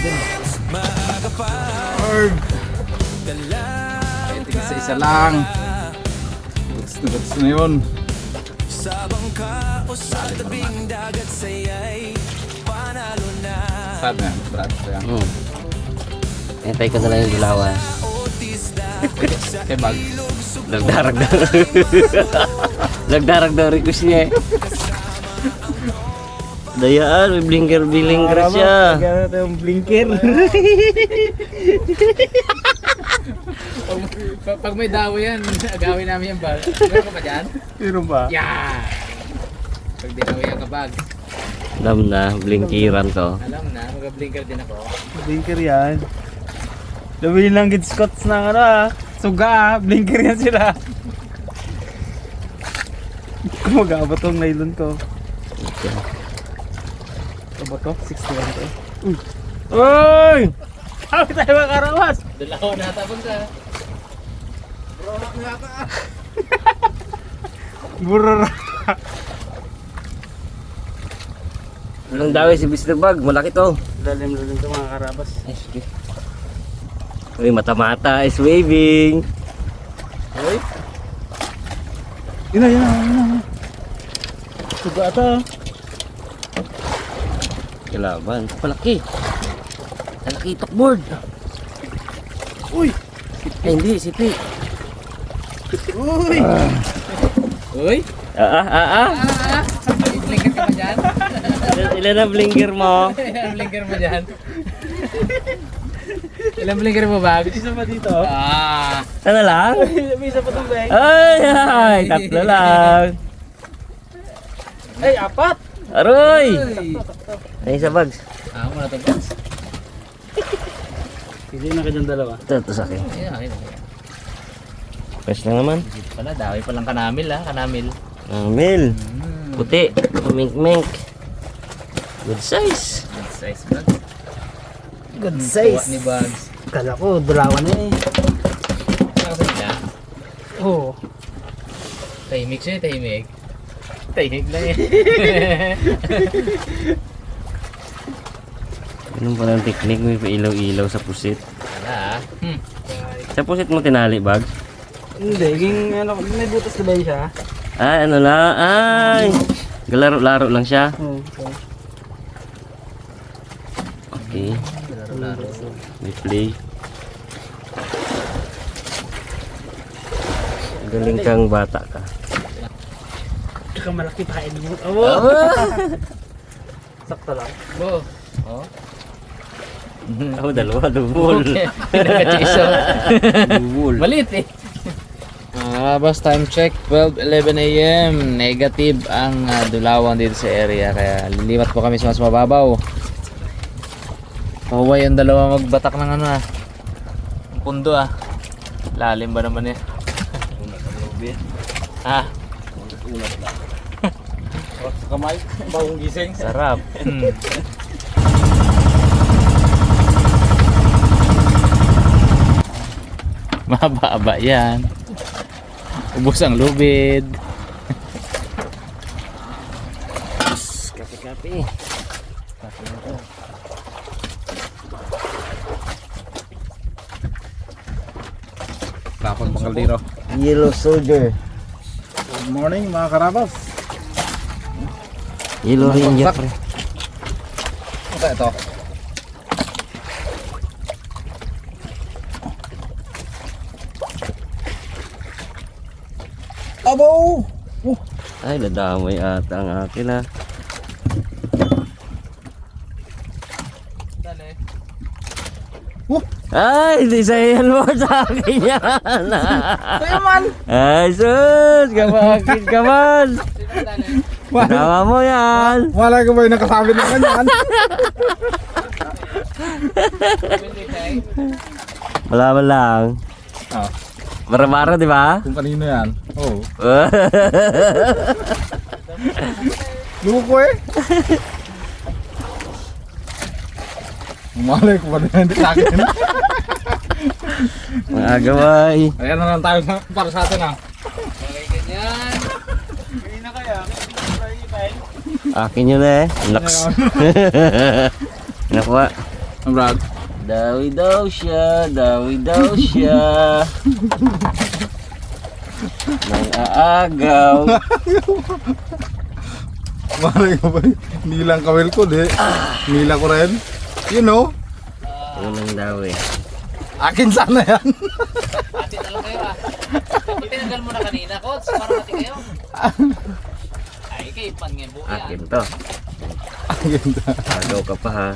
din. Arg! Pwede isa-isa lang. Gusto na yun. Sad na yan, Brad. Hintay ko na lang yung dilawan. Kay bag. Nagdarag daw. Nagdarag daw request niya eh. Dayaan, may blinker siya. Gano'n ito yung blinker. Pag may dawo yan, agawin namin yung bag. Meron ka pa dyan? Meron ba? Yeah! Pag dinawi ang kabag, Alam na, blinkiran to. alam na, mag-blinker din ako. Blinker yan. Lawin lang gid Scots ng ano ah. Suga ah. Blinker yan sila. Kumagabot tong nylon ko. Ito ba to? 61 to. Uy! Uy! Sabi tayo makarawas! Dalawa na tapos ka. Burra. Anong dawi si Mr. Bag? Malaki to. Lalim-lalim to mga karabas. Ay, sige. Uy, mata-mata is waving. Uy! Yun na. Suga ata. Kalaban. Palaki. Malaki talkboard. Uy! Ay, hindi. Sipi. Uy! Uy! Blinker ka pa dyan? Ilan ang blinker mo? Ilang blinker mo dyan? Ilang blinker mo, bag? Isa pa dito. Ano lang? May isa pa itong bag. Ay, tatlo lang. Ay, apat! Aroy! Ay, isa bags. Muna ito, boss. Hindi na kanyang dalawa. Ito sa akin. Ayun. Fresh lang naman. Dito pala, dawi pa lang kanamil kanamil. Mil. Puti. Mink-mink. Good size. Good size, bag. Good Tuwa ni bags. Kala ko, dalawa na eh. Nakasal na. Oo. Tahimik siya, tahimik. Tahimik lang eh. Ganun pala ang technique. May pailaw-ilaw sa pusit. Wala Sa pusit mo tinali, bag? Hindi, yung ano, may butas na ba yun siya? Ay, ano lang. Ay! Galaro-laro lang siya. Oo. Okay. May play. Galing kang bata ka. Tsaka malaki pa kain mo. Oo! Sakto lang. Bo. Oh. Ako dalawa, dubol. Pinagatiso. Dubol. Malit eh. Bus time check, 12:11 AM. Negative ang dulawan dito sa area. Kaya lilipat po kami sa mas mababaw. Pahuway yung dalawa magbatak ng ano ang pundo Lalim ba naman eh? Ha? Sa kamay, bagong gising. Sarap. Mababa yan. Ubus ang lubid. Kape-kape. Tapon pang kaldero. Yellow soldier. Good morning mga karabas. Yellow ranger pre. Ano ito? Abo! Ay, nadamay ata ang akin Dali. Ay, hindi sa yan mo sa akin yan. Sa'yo man! Ay, sus! Kapakit ka man! Sino dali? Kasama mo yan! Wala ka ba yung nakasabi ng kanyan? Wala lang. Ah. Mara-mara, di ba? Kung kanino yan? Oo. Oh. Luko eh! Malay ko ba na hindi sa akin? Mga gaway. Ayan na lang tayo para sa atin Okay, ganyan. Hindi na kaya. Akin yun eh. Laks. Nakuha. Brad. Dawi daw siya, dawi daw siya. Nang aagaw. Malay ko ba? Nilang kawil ko, di. Nila ko rin. You know, Yun ang dawi. akin sana yan. Ate na lang kayo ah. Tinagal mo na kanina, coach. Para natin kayo. Ay, kay pangembo Akin yan. to. Akin ta. Agaw ka pa ha.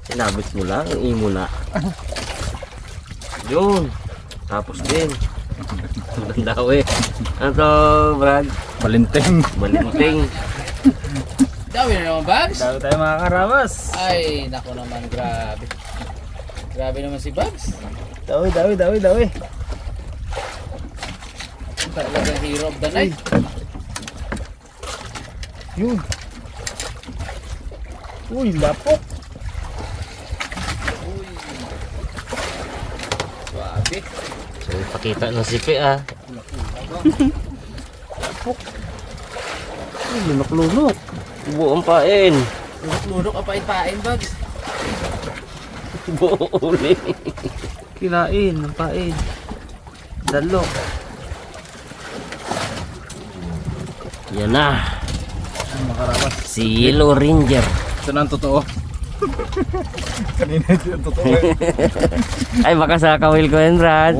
Sinabit mo lang, imo na. Yun. Tapos din. Ang dawi. Ano to, Brad? Balinteng. Balinting. Dawi na naman, Bags. Daw tayo mga karabas. Ay, nako naman, grabe. Grabe naman si Bags. Dawi. Talagang hero of the night. Yun. Uy, lapok. Grabe. So, ipakita ng sipi ah. Uy, lunok-lunok. Buong pain. Lunok ang pain-pain, Bags. Buong uli. Kilain, ng pain. Dalok. Yan na. Mga karabas. Si Yellow Ranger. Ito na ang totoo. Kanina ito yung totoo. Ay, baka sa kawil ko yan, Brad.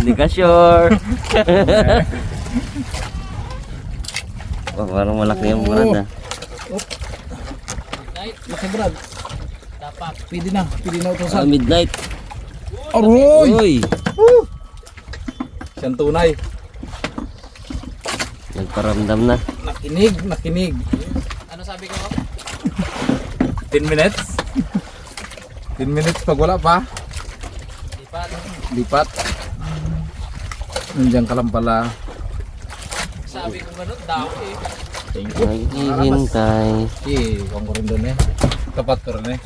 Di ka sure. Oh, parang malaki yung Brad ah. Night. Laki Brad. Tapak. Pwede na utosan. Midnight. Aroy! Uy! Siyang tunay. Nagparamdam na. Nakinig. Ano sabi ko? 10 minutes. 10 minutes pag wala pa. Lipat. Lipat. Nandiyan ka lang pala. Sabi ko ganun, daw eh. Thank you. Naghihintay. Huwag ko rin doon eh. Tapat ko rin eh.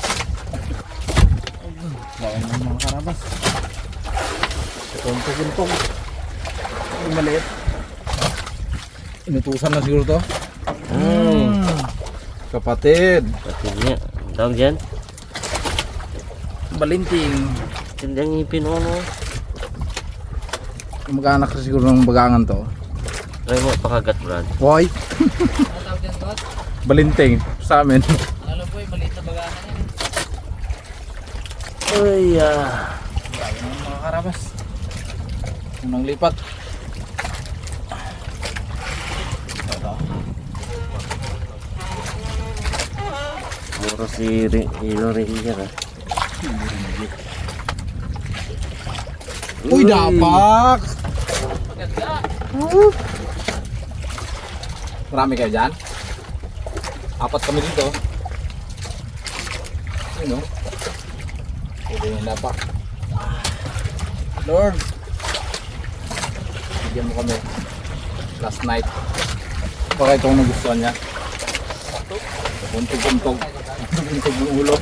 Lawan ng mga karabas. Tuntog. Yung maliit. Inutusan na siguro to. Kapatid. Pati niya. Ang tawag dyan? Balinting. Tindang ngipin mo mo. Mag-anak na siguro ng bagangan to. Try mo pakagat, Brad. Hoy, Ano tawag dyan, coach? balinting sa amin. Alam ko yung maliit na bagahan yan. Ay, Mga karabas. Unang lipat. Muro si Yellow Ranger ah. Uy, dapak! Maganda. Marami kayo dyan? 4 kami dito. Yun o. Pwede yung dapak. Lord! Bigyan mo kami. Last night. Baka itong nagustuhan niya. Buntog-buntog. Buntog ng ulo.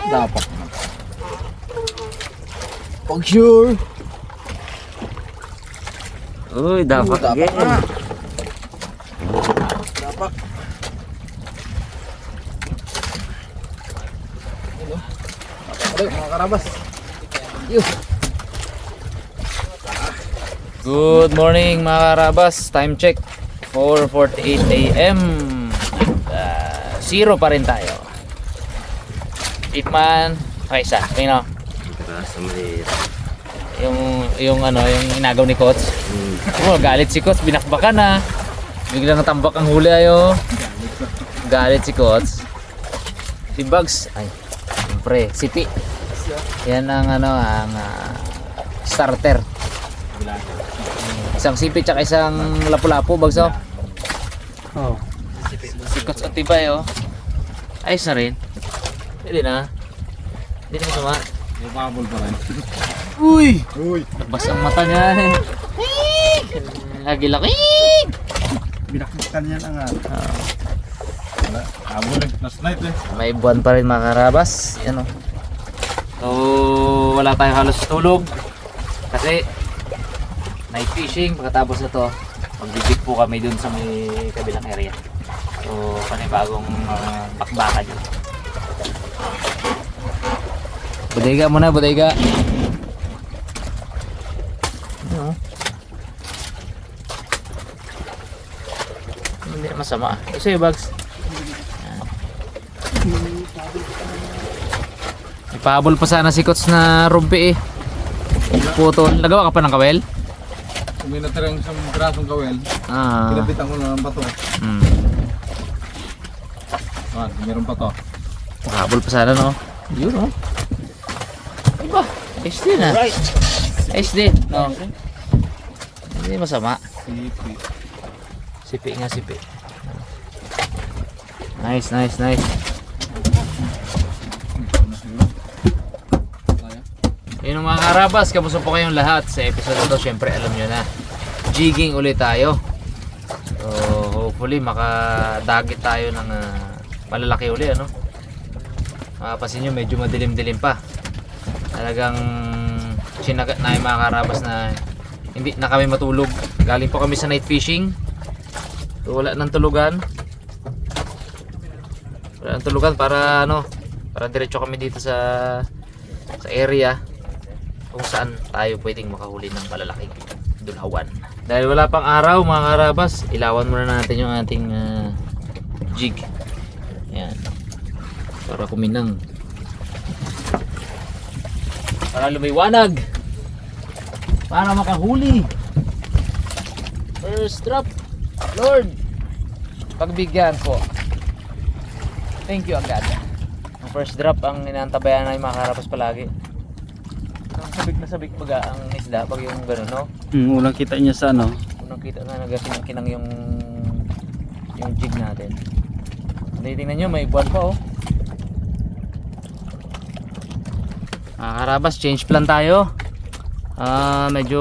Dapat. Pag sure. Uy, dapat again. Dapat. Aray, mga karabas. Good morning mga karabas. Time check. 4:48 AM. Zero pa rin tayo. Itman. Okay, isa. Tingnan mo. Grasa mahirap. Yung inagaw ni Coach. Oh, galit si Coach. Binakbakan na. Biglang natambak ang huli ayo. Galit si Coach. Si Bugs. Ay, siyempre. Sipi. Yan ang starter. Isang sipi tsaka isang lapu-lapu, Bugs. Oh. Si Coach Atibay, oh. Ayos na rin. Pwede na. Hindi na masama. May bubble pa rin. Uy! Uy! Bas ang mata niya. Lagi-laki. Binakbukan niya na nga. Habol eh. Last night eh. May buwan pa rin mga karabas. Yan, oh. So, wala tayong halos tulog. Kasi, night fishing. Pagkatapos na to, magbibig po kami dun sa may kabilang area. So, panibagong bakbakan yun. Bodega muna, bodega. Ano? Hindi na masama. Ito yung bags. Ipahabol pa sana si Kots na rumpi eh. Putol. Nagawa ka pa ng kawel? Kung may natirang isang grasong kawel, Ah. pinabitan ko na ng bato. Meron pa to. Habol pa sana no. Yun oh. Iba. SD na. Right. SD. No. Hindi masama. Sipi. Sipi nga sipi. Nice, nice, nice. Yun mga karabas, kamusta po kayong lahat sa episode na to? Syempre alam nyo na, jigging ulit tayo. So hopefully makadagit tayo ng malalaki uli ano. Mapapansin nyo medyo madilim-dilim pa. Talagang sinagat na yung mga karabas na hindi na kami matulog. Galing po kami sa night fishing. So, wala nang tulugan. Wala nang tulugan para ano, para diretso kami dito sa area kung saan tayo pwedeng makahuli ng malalaking dulawan. Dahil wala pang araw mga karabas, ilawan muna natin yung ating jig. Yan. Para kuminang. Para lumiwanag. Para makahuli. First drop. Lord, pagbigyan po. Thank you agad. Ang first drop ang inaantabayan na yung mga karabas palagi. Sabik na sabik baga ang isda pag yung gano'n, no? Unang kita niya sa ano. Unang kita na nagakinang yung jig natin. Tingnan nyo, may buwan pa oh. Karabas, change plan tayo. Medyo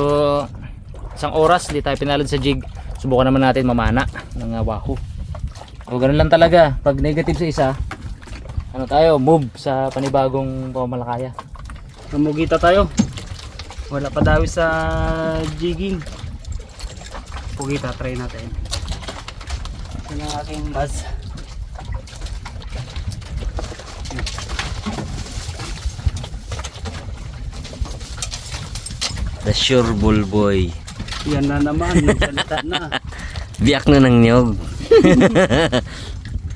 isang oras hindi tayo pinalad sa jig. Subukan naman natin mamana ng wahoo. O ganun lang talaga. Pag negative sa isa, ano tayo, move sa panibagong pamamalakaya. Namugita tayo. Wala pa daw sa jigging. Pugita, try natin. Ito na ang aking buzz. The Sure Bull Boy. Yan na naman, nagsalita na. Biyak na ng niyog.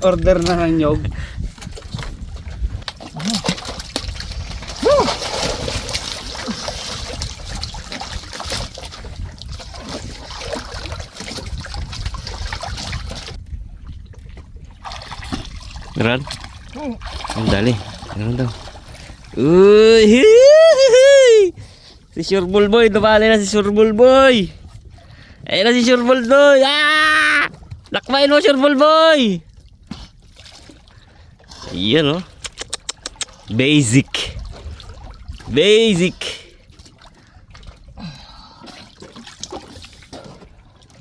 Order na ng nyog. Meron? Ang dali. Meron daw. Uy! Hihihi! Si Sure Bull Boy. Dumali na si Sure Bull Boy. Ayun na si Sure Bull Boy. Ah! Lakbayin mo Sure Bull Boy. Ayan oh. Basic. Basic.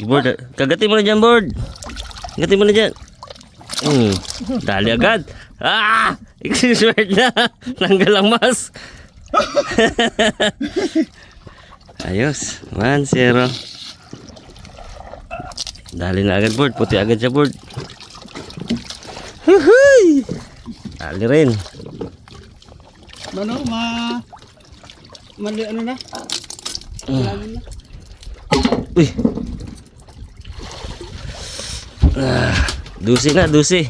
Board. Kagatin mo na dyan, board. Kagatin mo na dyan. Dali agad. Ah! Ikiswerte na. Nanggal ang mas. Ayos. 1-0. Dali na agad, board. Puti agad siya, board. Huhuy! Dali rin. Ano, mali ano na? Uy. Dusi na, dusi.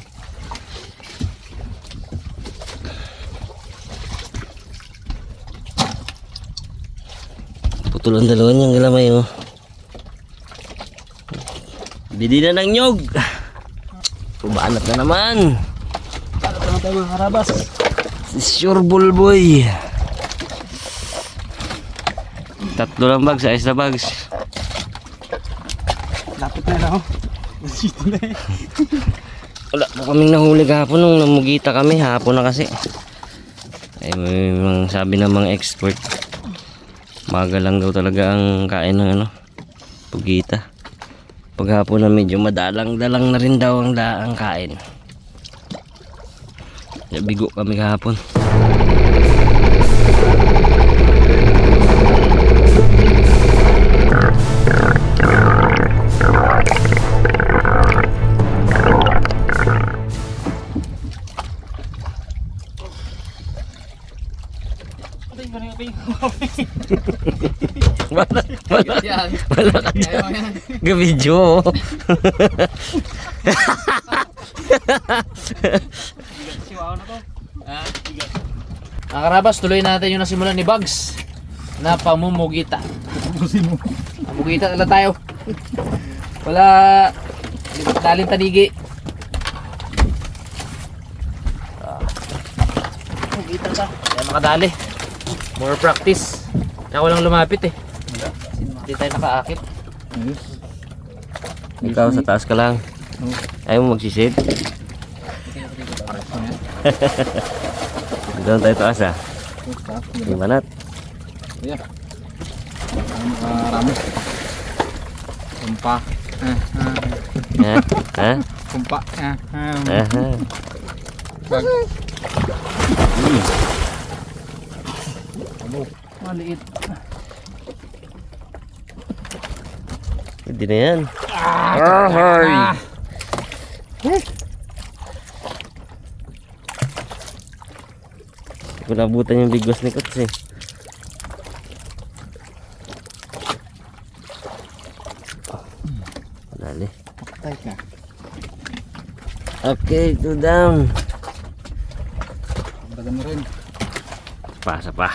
Putol ang dalawa niyang galamay oh. Bidi na ng nyog. Kubanat na naman. Para pa tayo mga karabas. Si Sure Bull Boy. Tatlo lang bags, ayos na bags. Lapit na lang oh. Dito na eh. Wala po kaming nahuli kahapon nung namugita kami. Hapon na kasi. Ay, may sabi ng mga expert. Maga lang daw talaga ang kain ng ano, pugita. Paghapon na medyo madalang-dalang na rin daw ang kain. Bigo kami kahapon. Wala ka dyan. Ga-video. Siwaw na to. Mga karabas, tuloy natin yung nasimulan ni Bugs na pamumugita. Pamumugita na tayo. Wala daling tanigi. Mugita ka. Kaya makadali. More practice. Kaya walang lumapit eh. Hindi tayo nakaakit. Ayos. Ikaw sa taas ka lang. Ayaw mo magsisid. Doon tayo taas ah. Di manat. Yeah. Marami. Kumpa. Ha? Ha? Kumpa. Aha. Bag. Maliit. Hindi na yan. Ahay! Ko nabutan yung bigos ni Kots eh. Dali. Patay ka. Okay, two down. Baga mo rin. Sapa, sapa.